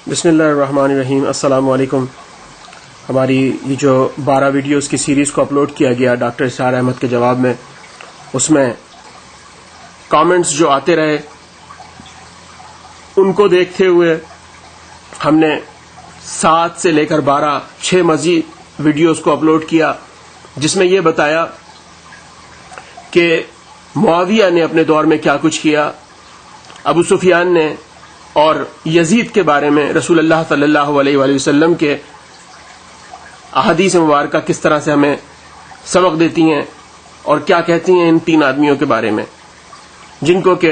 بسم اللہ الرحمن الرحیم. السلام علیکم. ہماری یہ جو 12 ویڈیوز کی سیریز کو اپلوڈ کیا گیا ڈاکٹر اسرار احمد کے جواب میں، اس میں کامنٹس جو آتے رہے ان کو دیکھتے ہوئے ہم نے 7 سے لے کر 6 مزید ویڈیوز کو اپلوڈ کیا، جس میں یہ بتایا کہ معاویہ نے اپنے دور میں کیا کچھ کیا، ابو سفیان نے، اور یزید کے بارے میں رسول اللہ صلی اللہ علیہ وآلہ وسلم کے احادیث مبارکہ کس طرح سے ہمیں سبق دیتی ہیں اور کیا کہتی ہیں ان 3 آدمیوں کے بارے میں، جن کو کہ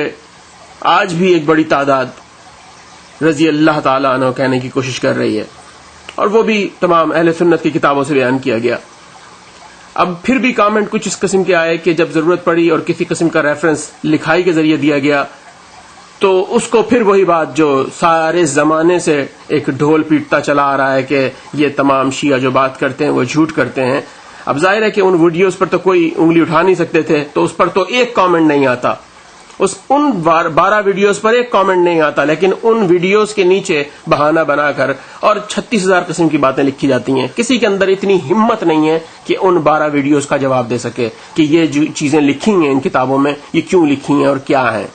آج بھی ایک بڑی تعداد رضی اللہ تعالی عنہ کہنے کی کوشش کر رہی ہے، اور وہ بھی تمام اہل سنت کی کتابوں سے بیان کیا گیا. اب پھر بھی کامنٹ کچھ اس قسم کے آئے کہ جب ضرورت پڑی اور کسی قسم کا ریفرنس لکھائی کے ذریعے دیا گیا تو اس کو پھر وہی بات جو سارے زمانے سے ایک ڈھول پیٹتا چلا آ رہا ہے کہ یہ تمام شیعہ جو بات کرتے ہیں وہ جھوٹ کرتے ہیں. اب ظاہر ہے کہ ان ویڈیوز پر تو کوئی انگلی اٹھا نہیں سکتے تھے، تو اس پر تو ایک کامنٹ نہیں آتا، ان 12 ویڈیوز پر ایک کامنٹ نہیں آتا، لیکن ان ویڈیوز کے نیچے بہانہ بنا کر اور 36,000 قسم کی باتیں لکھی جاتی ہیں. کسی کے اندر اتنی ہمت نہیں ہے کہ ان 12 ویڈیوز کا جواب دے سکے کہ یہ جو چیزیں لکھی ہیں ان کتابوں میں یہ کیوں لکھی ہیں اور کیا ہیں.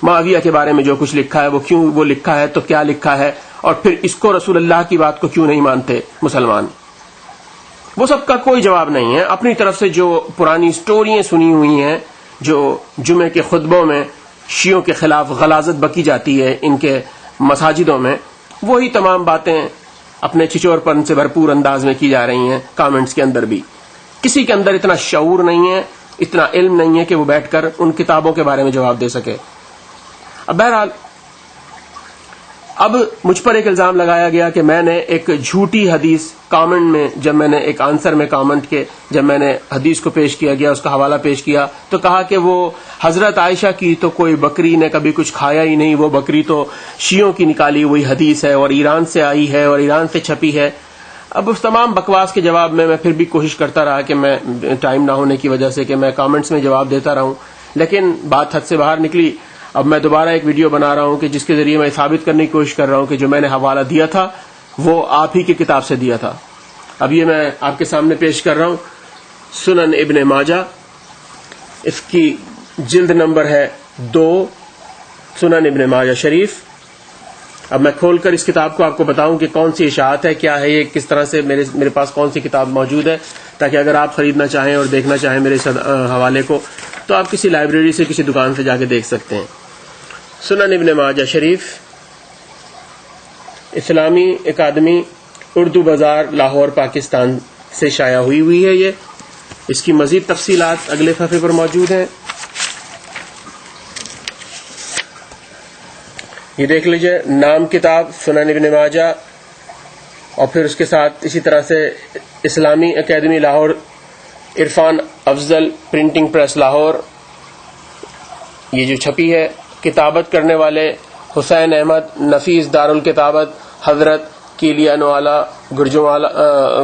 معاویہ کے بارے میں جو کچھ لکھا ہے وہ کیوں وہ لکھا ہے، تو کیا لکھا ہے، اور پھر اس کو رسول اللہ کی بات کو کیوں نہیں مانتے مسلمان. وہ سب کا کوئی جواب نہیں ہے. اپنی طرف سے جو پرانی سٹوریاں سنی ہوئی ہیں، جو جمعے کے خطبوں میں شیعوں کے خلاف غلاظت بکی جاتی ہے ان کے مساجدوں میں، وہی تمام باتیں اپنے چھچور پن سے بھرپور انداز میں کی جا رہی ہیں. کامنٹس کے اندر بھی کسی کے اندر اتنا شعور نہیں ہے، اتنا علم نہیں ہے کہ وہ بیٹھ کر ان کتابوں کے بارے میں جواب دے سکے. اب بہرحال اب مجھ پر ایک الزام لگایا گیا کہ میں نے ایک جھوٹی حدیث کامنٹ میں، جب میں نے ایک آنسر میں کامنٹ کے جب میں نے حدیث کو پیش کیا گیا، اس کا حوالہ پیش کیا، تو کہا کہ وہ حضرت عائشہ کی تو کوئی بکری نے کبھی کچھ کھایا ہی نہیں، وہ بکری تو شیعوں کی نکالی ہوئی حدیث ہے اور ایران سے آئی ہے اور ایران سے چھپی ہے. اب اس تمام بکواس کے جواب میں پھر بھی کوشش کرتا رہا کہ میں ٹائم نہ ہونے کی وجہ سے کہ میں کامنٹس میں جواب دیتا رہوں، لیکن بات حد سے باہر نکلی. اب میں دوبارہ ایک ویڈیو بنا رہا ہوں کہ جس کے ذریعے میں ثابت کرنے کی کوشش کر رہا ہوں کہ جو میں نے حوالہ دیا تھا وہ آپ ہی کی کتاب سے دیا تھا. اب یہ میں آپ کے سامنے پیش کر رہا ہوں، سنن ابن ماجہ، اس کی جلد نمبر ہے 2، سنن ابن ماجہ شریف. اب میں کھول کر اس کتاب کو آپ کو بتاؤں کہ کون سی اشاعت ہے، کیا ہے یہ، کس طرح سے میرے پاس کون سی کتاب موجود ہے، تاکہ اگر آپ خریدنا چاہیں اور دیکھنا چاہیں میرے حوالے کو تو آپ کسی لائبریری سے کسی دکان سے جا کے دیکھ سکتے ہیں. سنن ابن ماجہ شریف، اسلامی اکادمی، اردو بازار، لاہور، پاکستان سے شائع ہوئی ہے. اس کی مزید تفصیلات اگلے صفحے پر موجود ہیں، یہ دیکھ لیجئے. نام کتاب سنن ابن ماجہ، اور پھر اس کے ساتھ اسی طرح سے اسلامی اکیڈمی لاہور، عرفان افضل پرنٹنگ پریس لاہور، یہ جو چھپی ہے. کتابت کرنے والے حسین احمد نفیس، دارالکتابت، حضرت کیلیان والا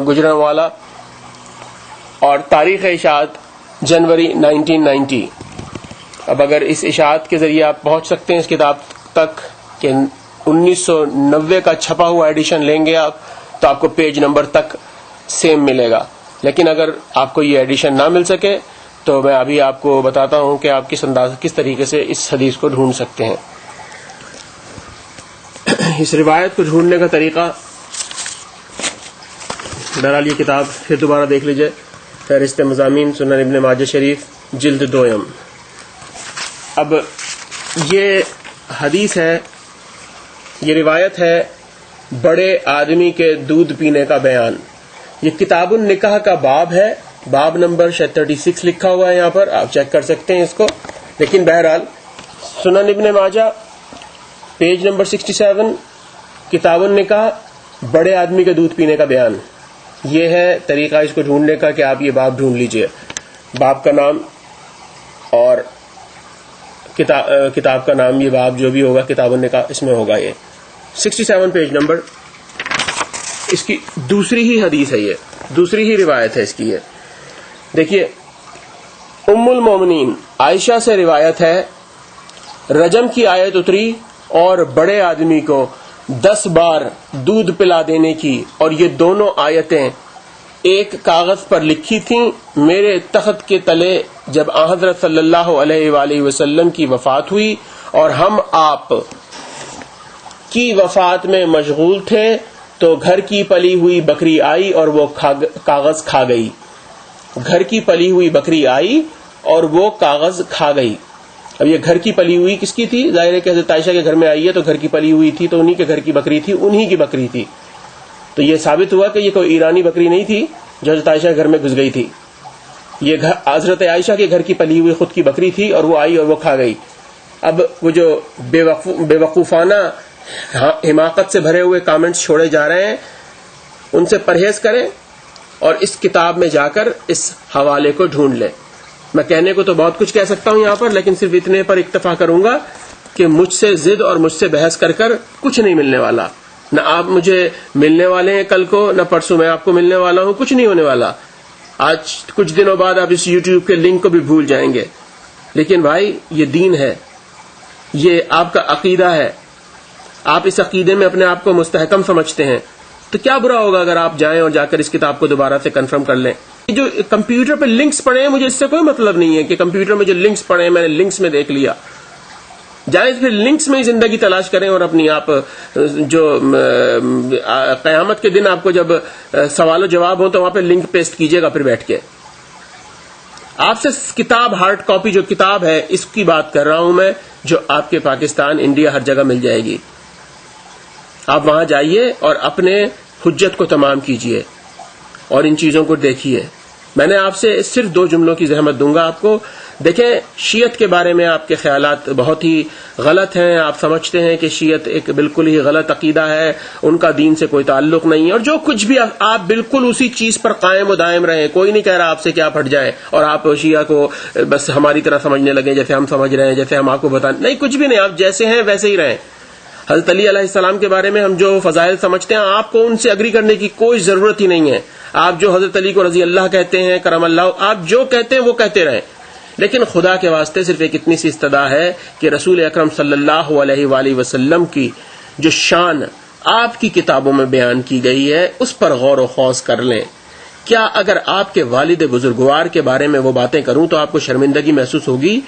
گجرانوالا، اور تاریخ اشاعت جنوری 1990. اب اگر اس اشاعت کے ذریعے آپ پہنچ سکتے ہیں اس کتاب تک کہ 1990 کا چھپا ہوا ایڈیشن لیں گے آپ تو آپ کو پیج نمبر تک سیم ملے گا. لیکن اگر آپ کو یہ ایڈیشن نہ مل سکے تو میں ابھی آپ کو بتاتا ہوں کہ آپ کس طریقے سے اس حدیث کو ڈھونڈ سکتے ہیں. اس روایت کو ڈھونڈنے کا طریقہ، بہرحال یہ کتاب پھر دوبارہ دیکھ لیجئے، فہرست مضامین سنن ابن ماجہ شریف، جلد 2. اب یہ حدیث ہے، یہ روایت ہے بڑے آدمی کے دودھ پینے کا بیان. یہ کتاب النکاح کا باب ہے، باب نمبر 36 لکھا ہوا ہے یہاں پر، آپ چیک کر سکتے ہیں اس کو. لیکن بہرحال سنن ابن ماجہ پیج نمبر 67، کتاب النکاح، بڑے آدمی کے دودھ پینے کا بیان. یہ ہے طریقہ اس کو ڈھونڈنے کا کہ آپ یہ باب ڈھونڈ لیجئے، باب کا نام اور کتاب کا نام، یہ باب جو بھی ہوگا کتاب النکاح اس میں ہوگا. یہ 67 پیج نمبر. اس کی دوسری ہی حدیث ہے، یہ دوسری ہی روایت ہے اس کی. یہ دیکھیے، ام المومنین عائشہ سے روایت ہے، رجم کی آیت اتری اور بڑے آدمی کو 10 بار دودھ پلا دینے کی، اور یہ دونوں آیتیں ایک کاغذ پر لکھی تھیں میرے تخت کے تلے جب حضرت صلی اللہ علیہ وآلہ وسلم کی وفات ہوئی اور ہم آپ کی وفات میں مشغول تھے، تو گھر کی پلی ہوئی بکری آئی اور وہ کاغذ کھا گئی. گھر کی پلی ہوئی بکری آئی اور وہ کاغذ کھا گئی. اب یہ گھر کی پلی ہوئی کس کی تھی؟ ظاہر ہے کہ حضرت عائشہ کے گھر میں آئی ہے تو گھر کی پلی ہوئی تھی، تو انہی کے گھر کی بکری تھی، انہی کی بکری تھی. تو یہ ثابت ہوا کہ یہ کوئی ایرانی بکری نہیں تھی جو حضرت عائشہ کے گھر میں گھس گئی تھی. یہ حضرت عائشہ کے گھر کی پلی ہوئی خود کی بکری تھی اور وہ آئی اور وہ کھا گئی. اب وہ جو بے وقوفانہ حماقت سے بھرے ہوئے کامنٹس چھوڑے جا رہے ہیں، ان سے پرہیز کریں اور اس کتاب میں جا کر اس حوالے کو ڈھونڈ لیں. میں کہنے کو تو بہت کچھ کہہ سکتا ہوں یہاں پر، لیکن صرف اتنے پر اکتفا کروں گا کہ مجھ سے ضد اور مجھ سے بحث کر کچھ نہیں ملنے والا. نہ آپ مجھے ملنے والے ہیں کل کو، نہ پرسوں میں آپ کو ملنے والا ہوں. کچھ نہیں ہونے والا. آج کچھ دنوں بعد آپ اس یوٹیوب کے لنک کو بھی بھول جائیں گے. لیکن بھائی یہ دین ہے، یہ آپ کا عقیدہ ہے، آپ اس عقیدے میں اپنے آپ کو مستحکم سمجھتے ہیں، تو کیا برا ہوگا اگر آپ جائیں اور جا کر اس کتاب کو دوبارہ سے کنفرم کر لیں. جو کمپیوٹر پہ لنکس پڑے ہیں، مجھے اس سے کوئی مطلب نہیں ہے کہ کمپیوٹر میں جو لنکس پڑے ہیں میں نے لنکس میں دیکھ لیا. جائیں پھر لنکس میں ہی زندگی تلاش کریں اور اپنی آپ جو قیامت کے دن آپ کو جب سوال و جواب ہو تو وہاں پہ لنک پیسٹ کیجئے گا پھر بیٹھ کے. آپ سے کتاب ہارڈ کاپی جو کتاب ہے اس کی بات کر رہا ہوں میں، جو آپ کے پاکستان، انڈیا، ہر جگہ مل جائے گی. آپ وہاں جائیے اور اپنے حجت کو تمام کیجئے اور ان چیزوں کو دیکھیے. میں نے آپ سے صرف 2 جملوں کی زحمت دوں گا آپ کو. دیکھیں، شیعت کے بارے میں آپ کے خیالات بہت ہی غلط ہیں. آپ سمجھتے ہیں کہ شیعت ایک بالکل ہی غلط عقیدہ ہے، ان کا دین سے کوئی تعلق نہیں ہے، اور جو کچھ بھی آپ بالکل اسی چیز پر قائم و دائم رہیں. کوئی نہیں کہہ رہا آپ سے کہ آپ ہٹ جائیں اور آپ شیعہ کو بس ہماری طرح سمجھنے لگیں، جیسے ہم سمجھ رہے ہیں، جیسے ہم آپ کو بتائیں. نہیں، کچھ بھی نہیں. آپ جیسے ہیں ویسے ہی رہیں. حضرت علی علیہ السلام کے بارے میں ہم جو فضائل سمجھتے ہیں، آپ کو ان سے اگری کرنے کی کوئی ضرورت ہی نہیں ہے. آپ جو حضرت علی کو رضی اللہ کہتے ہیں، کرم اللہ، آپ جو کہتے ہیں وہ کہتے رہیں. لیکن خدا کے واسطے صرف ایک اتنی سی استدعا ہے کہ رسول اکرم صلی اللہ علیہ وآلہ وسلم کی جو شان آپ کی کتابوں میں بیان کی گئی ہے اس پر غور و خوض کر لیں. کیا اگر آپ کے والد بزرگوار کے بارے میں وہ باتیں کروں تو آپ کو شرمندگی محسوس ہوگی؟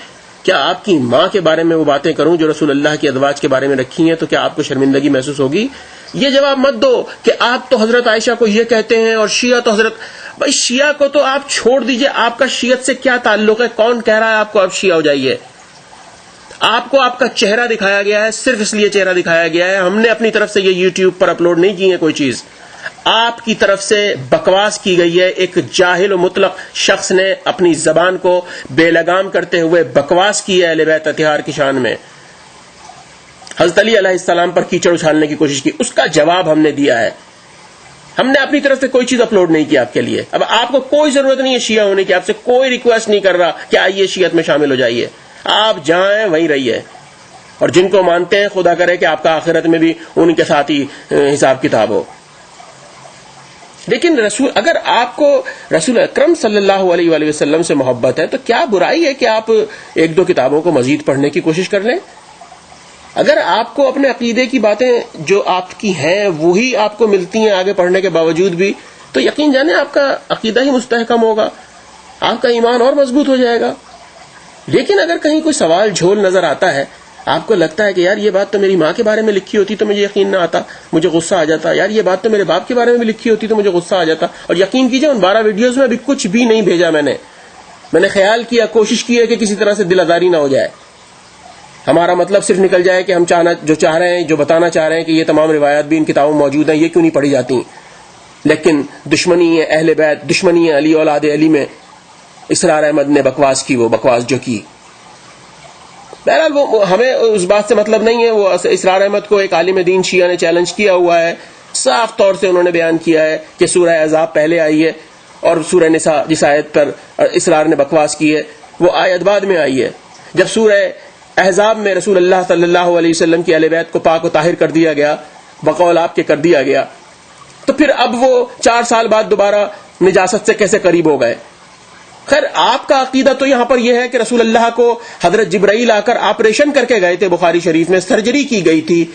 کیا آپ کی ماں کے بارے میں وہ باتیں کروں جو رسول اللہ کی ازواج کے بارے میں رکھی ہیں تو کیا آپ کو شرمندگی محسوس ہوگی؟ یہ جواب مت دو کہ آپ تو حضرت عائشہ کو یہ کہتے ہیں اور شیعہ تو حضرت. بھائی شیعہ کو تو آپ چھوڑ دیجئے، آپ کا شیعت سے کیا تعلق ہے؟ کون کہہ رہا ہے آپ کو آپ شیعہ ہو جائیے؟ آپ کو آپ کا چہرہ دکھایا گیا ہے، صرف اس لیے چہرہ دکھایا گیا ہے. ہم نے اپنی طرف سے یہ یوٹیوب پر اپلوڈ نہیں کی ہے کوئی چیز. آپ کی طرف سے بکواس کی گئی ہے. ایک جاہل و مطلق شخص نے اپنی زبان کو بے لگام کرتے ہوئے بکواس کی ہے اہل بیت اطہار کی شان میں. حضرت علی علیہ السلام پر کیچڑ اچھالنے کی کوشش کی، اس کا جواب ہم نے دیا ہے. ہم نے اپنی طرف سے کوئی چیز اپلوڈ نہیں کی آپ کے لیے. اب آپ کو کوئی ضرورت نہیں ہے شیعہ ہونے کی، آپ سے کوئی ریکویسٹ نہیں کر رہا کہ آئیے شیعت میں شامل ہو جائیے. آپ جہاں ہیں وہیں رہیے، اور جن کو مانتے ہیں خدا کرے کہ آپ کا آخرت میں بھی ان کے ساتھ ہی حساب کتاب ہو. لیکن اگر آپ کو رسول اکرم صلی اللہ علیہ وآلہ وسلم سے محبت ہے تو کیا برائی ہے کہ آپ 1-2 کتابوں کو مزید پڑھنے کی کوشش کر لیں؟ اگر آپ کو اپنے عقیدے کی باتیں جو آپ کی ہیں وہی آپ کو ملتی ہیں آگے پڑھنے کے باوجود بھی، تو یقین جانیں آپ کا عقیدہ ہی مستحکم ہوگا، آپ کا ایمان اور مضبوط ہو جائے گا. لیکن اگر کہیں کوئی سوال جھول نظر آتا ہے، آپ کو لگتا ہے کہ یار یہ بات تو میری ماں کے بارے میں لکھی ہوتی تو مجھے یقین نہ آتا، مجھے غصہ آ جاتا، یار یہ بات تو میرے باپ کے بارے میں بھی لکھی ہوتی تو مجھے غصہ آ جاتا. اور یقین کیجئے ان 12 ویڈیوز میں ابھی کچھ بھی نہیں بھیجا میں نے خیال کیا، کوشش کی ہے کہ کسی طرح سے دل آزاری نہ ہو جائے. ہمارا مطلب صرف نکل جائے کہ ہم جو چاہ رہے ہیں، جو بتانا چاہ رہے ہیں کہ یہ تمام روایات بھی ان کتابوں میں موجود ہیں، یہ کیوں نہیں پڑھی جاتی. لیکن دشمنی ہے اہل بیت، دشمنی ہے علی اولاد علی میں. اسرار احمد نے بکواس کی، وہ بکواس جو کی، بہرحال وہ ہمیں اس بات سے مطلب نہیں ہے. وہ اسرار احمد کو ایک عالم دین شیعہ نے چیلنج کیا ہوا ہے، صاف طور سے انہوں نے بیان کیا ہے کہ سورہ احزاب پہلے آئی ہے اور سورہ نساء جس آیت پر اسرار نے بکواس کی ہے وہ آیت بعد میں آئی ہے. جب سورہ احزاب میں رسول اللہ صلی اللہ علیہ وسلم کی اہل بیت کو پاک و طاہر کر دیا گیا، بقول آپ کے کر دیا گیا، تو پھر اب وہ 4 سال بعد دوبارہ نجاست سے کیسے قریب ہو گئے؟ خیر آپ کا عقیدہ تو یہاں پر یہ ہے کہ رسول اللہ کو حضرت جبرائیل آ کر آپریشن کر کے گئے تھے، بخاری شریف میں سرجری کی گئی تھی